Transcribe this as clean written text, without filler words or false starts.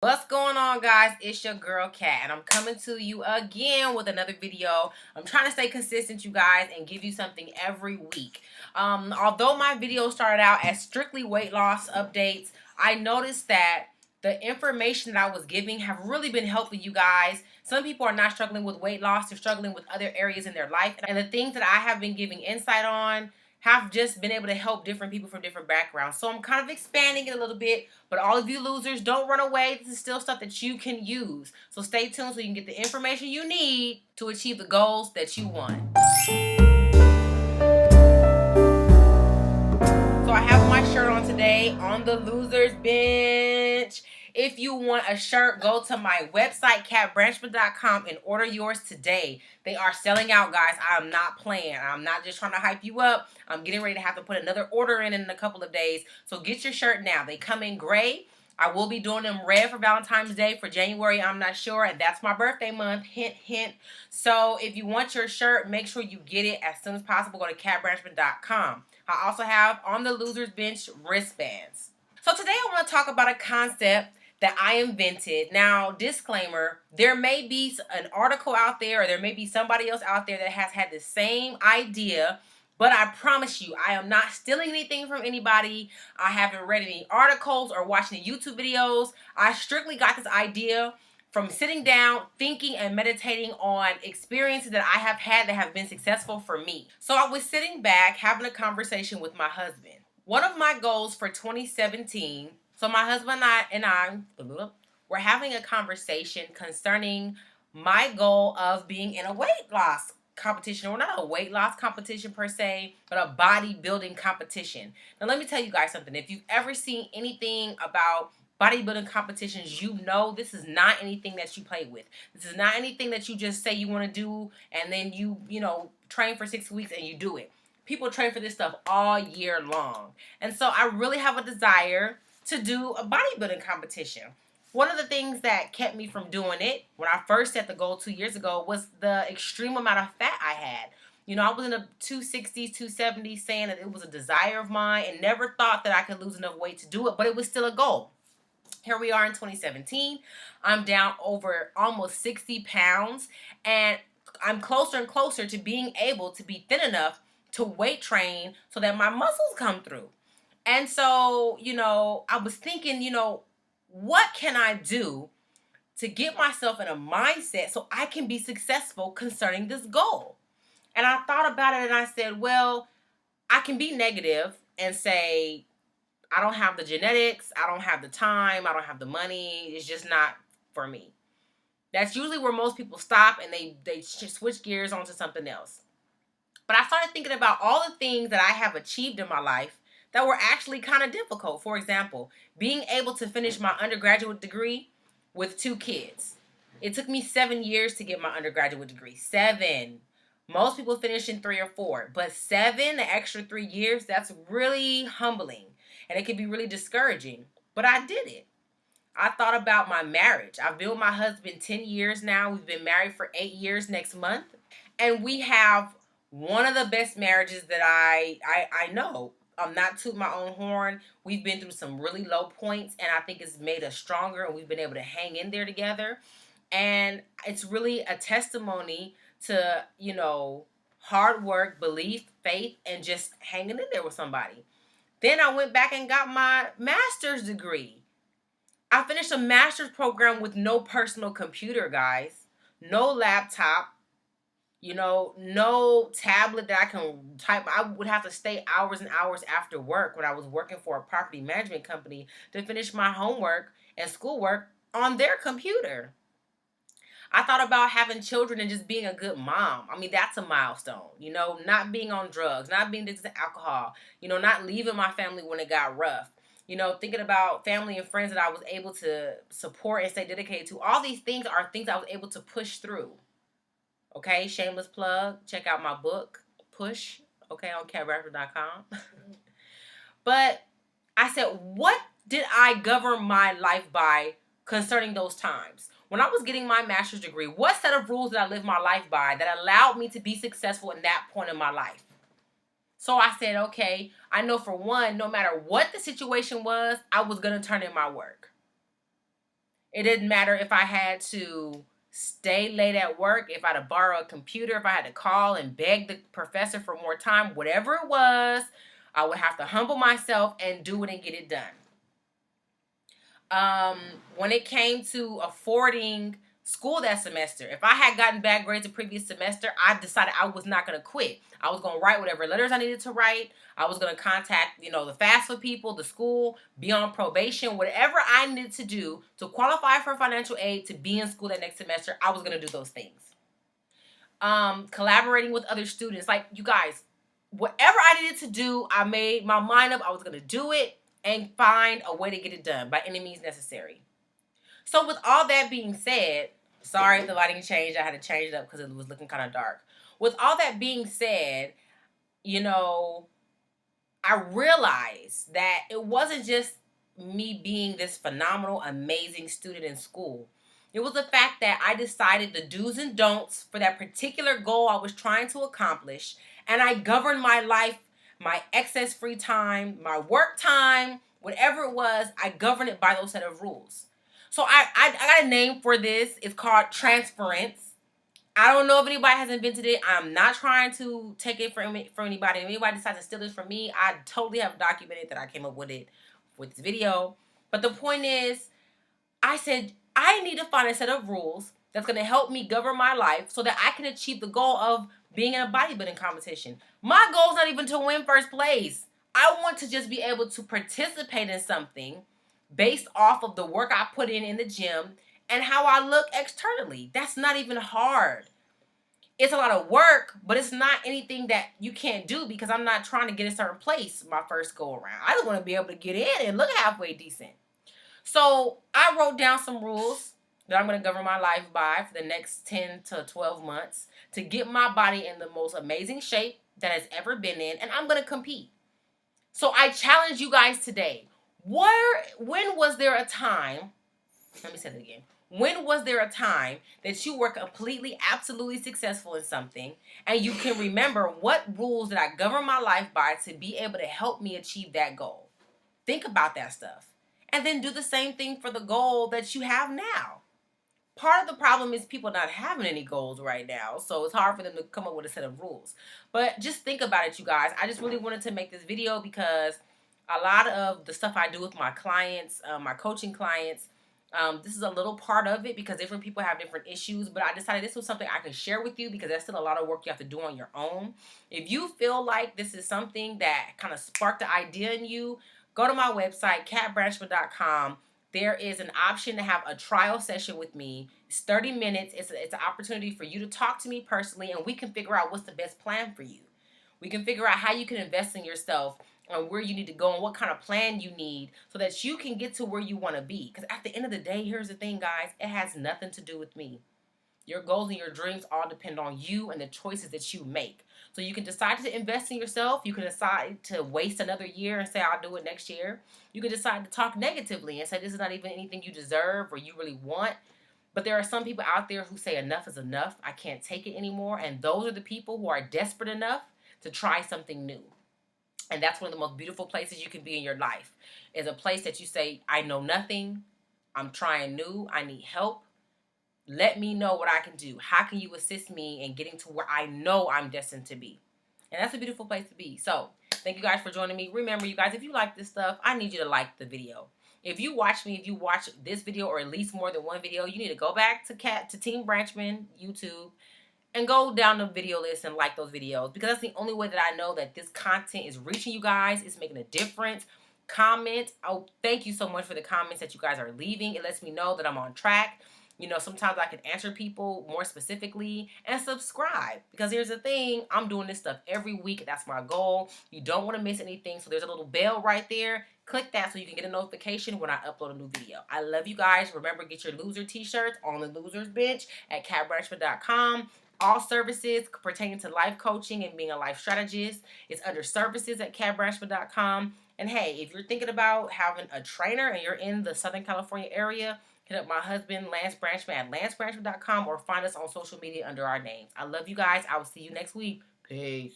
What's going on, guys? It's your girl Kat, and I'm coming to you again with another video. I'm trying to stay consistent, you guys, and give you something every week. Although my video started out as strictly weight loss updates, I noticed that the information that I was giving have really been helping you guys. Some people are not struggling with weight loss, they're struggling with other areas in their life, and the things that I have been giving insight on have just been able to help different people from different backgrounds. So I'm kind of expanding it a little bit, but all of you losers, don't run away. This is still stuff that you can use. So stay tuned so you can get the information you need to achieve the goals that you want. So I have my shirt on today on the losers bench. If you want a shirt, go to my website, catbranchman.com, and order yours today. They are selling out, guys. I'm not playing. I'm not just trying to hype you up. I'm getting ready to have to put another order in a couple of days. So get your shirt now. They come in gray. I will be doing them red for Valentine's Day. For January, I'm not sure. And that's my birthday month. Hint, hint. So if you want your shirt, make sure you get it as soon as possible. Go to catbranchman.com. I also have on the losers bench wristbands. So today I want to talk about a concept that I invented. Now, disclaimer, there may be an article out there or there may be somebody else out there that has had the same idea, but I promise you, I am not stealing anything from anybody. I haven't read any articles or watched any YouTube videos. I strictly got this idea from sitting down, thinking and meditating on experiences that I have had that have been successful for me. So I was sitting back having a conversation with my husband. One of my goals for 2017, so my husband and I were having a conversation concerning my goal of being in a weight loss competition, or not a weight loss competition per se, but a bodybuilding competition. Now let me tell you guys something. If you've ever seen anything about bodybuilding competitions, you know this is not anything that you play with. This is not anything that you just say you want to do and then you train for 6 weeks and you do it. People train for this stuff all year long. And so I really have a desire to do a bodybuilding competition. One of the things that kept me from doing it when I first set the goal 2 years ago was the extreme amount of fat I had. I was in the 260s, 270s, saying that it was a desire of mine and never thought that I could lose enough weight to do it, but it was still a goal. Here we are in 2017. I'm down over almost 60 pounds, and I'm closer and closer to being able to be thin enough to weight train so that my muscles come through. And so, I was thinking, what can I do to get myself in a mindset so I can be successful concerning this goal? And I thought about it and I said, well, I can be negative and say, I don't have the genetics, I don't have the time, I don't have the money, it's just not for me. That's usually where most people stop and they switch gears onto something else. But I started thinking about all the things that I have achieved in my life that were actually kind of difficult. For example, being able to finish my undergraduate degree with 2 kids. It took me 7 years to get my undergraduate degree. 7. Most people finish in 3 or 4. But 7, the extra 3 years, that's really humbling. And it can be really discouraging. But I did it. I thought about my marriage. I've been with my husband 10 years now. We've been married for 8 years next month. And we have one of the best marriages that I know. I'm not tooting my own horn. We've been through some really low points, and I think it's made us stronger, and we've been able to hang in there together. And it's really a testimony to, hard work, belief, faith, and just hanging in there with somebody. Then I went back and got my master's degree. I finished a master's program with no personal computer, guys. No laptop. No tablet that I can type. I would have to stay hours and hours after work when I was working for a property management company to finish my homework and schoolwork on their computer. I thought about having children and just being a good mom. I mean, that's a milestone. Not being on drugs, not being addicted to alcohol, not leaving my family when it got rough. Thinking about family and friends that I was able to support and stay dedicated to. All these things are things I was able to push through. Okay, shameless plug. Check out my book, Push, okay, on catbranchman.com. But I said, what did I govern my life by concerning those times? When I was getting my master's degree, what set of rules did I live my life by that allowed me to be successful in that point in my life? So I said, okay, I know for one, no matter what the situation was, I was going to turn in my work. It didn't matter if I had to stay late at work, if I had to borrow a computer, if I had to call and beg the professor for more time, whatever it was, I would have to humble myself and do it and get it done. When it came to affording school that semester, if I had gotten bad grades the previous semester, I decided I was not going to quit. I was going to write whatever letters I needed to write. I was going to contact, the FAFSA people, the school, be on probation, whatever I needed to do to qualify for financial aid to be in school that next semester. I was going to do those things. Collaborating with other students, like, you guys, whatever I needed to do, I made my mind up. I was going to do it and find a way to get it done by any means necessary. So with all that being said, sorry if the lighting changed. I had to change it up because it was looking kind of dark. With all that being said, I realized that it wasn't just me being this phenomenal, amazing student in school. It was the fact that I decided the do's and don'ts for that particular goal I was trying to accomplish, and I governed my life, my excess free time, my work time, whatever it was, I governed it by those set of rules. So I got a name for this. It's called transference. I don't know if anybody has invented it. I'm not trying to take it from anybody. If anybody decides to steal this from me, I totally have documented that I came up with it with this video. But the point is, I said, I need to find a set of rules that's going to help me govern my life so that I can achieve the goal of being in a bodybuilding competition. My goal is not even to win first place. I want to just be able to participate in something based off of the work I put in the gym and how I look externally. That's not even hard. It's a lot of work, but it's not anything that you can't do because I'm not trying to get a certain place my first go around. I just want to be able to get in and look halfway decent. So I wrote down some rules that I'm going to govern my life by for the next 10 to 12 months to get my body in the most amazing shape that has ever been in, and I'm going to compete. So I challenge you guys today. When was there a time, let me say that again. When was there a time that you were completely, absolutely successful in something and you can remember what rules did I govern my life by to be able to help me achieve that goal? Think about that stuff. And then do the same thing for the goal that you have now. Part of the problem is people not having any goals right now, so it's hard for them to come up with a set of rules. But just think about it, you guys. I just really wanted to make this video because a lot of the stuff I do with my clients, my coaching clients, this is a little part of it because different people have different issues, but I decided this was something I could share with you because there's still a lot of work you have to do on your own. If you feel like this is something that kind of sparked the idea in you, go to my website, katbranchman.com. There is an option to have a trial session with me. It's 30 minutes. It's an opportunity for you to talk to me personally, and we can figure out what's the best plan for you. We can figure out how you can invest in yourself and where you need to go and what kind of plan you need so that you can get to where you want to be. Because at the end of the day, here's the thing, guys. It has nothing to do with me. Your goals and your dreams all depend on you and the choices that you make. So you can decide to invest in yourself. You can decide to waste another year and say, I'll do it next year. You can decide to talk negatively and say, this is not even anything you deserve or you really want. But there are some people out there who say enough is enough. I can't take it anymore. And those are the people who are desperate enough to try something new. And that's one of the most beautiful places you can be in your life. Is a place that you say, I know nothing. I'm trying new. I need help. Let me know what I can do. How can you assist me in getting to where I know I'm destined to be? And that's a beautiful place to be. So, thank you guys for joining me. Remember, you guys, if you like this stuff, I need you to like the video. If you watch this video or at least more than one video, you need to go back to Team Branchman YouTube and go down the video list and like those videos because that's the only way that I know that this content is reaching you guys. It's making a difference. Comment. Oh, thank you so much for the comments that you guys are leaving. It lets me know that I'm on track. Sometimes I can answer people more specifically, and subscribe because here's the thing. I'm doing this stuff every week. That's my goal. You don't want to miss anything. So there's a little bell right there. Click that so you can get a notification when I upload a new video. I love you guys. Remember, get your loser t-shirts on the Losers Bench at katbranchman.com. All services pertaining to life coaching and being a life strategist is under services at katbranchman.com. And hey, if you're thinking about having a trainer and you're in the Southern California area, hit up my husband, Lance Branchman, at lancebranchman.com or find us on social media under our names. I love you guys. I will see you next week. Peace.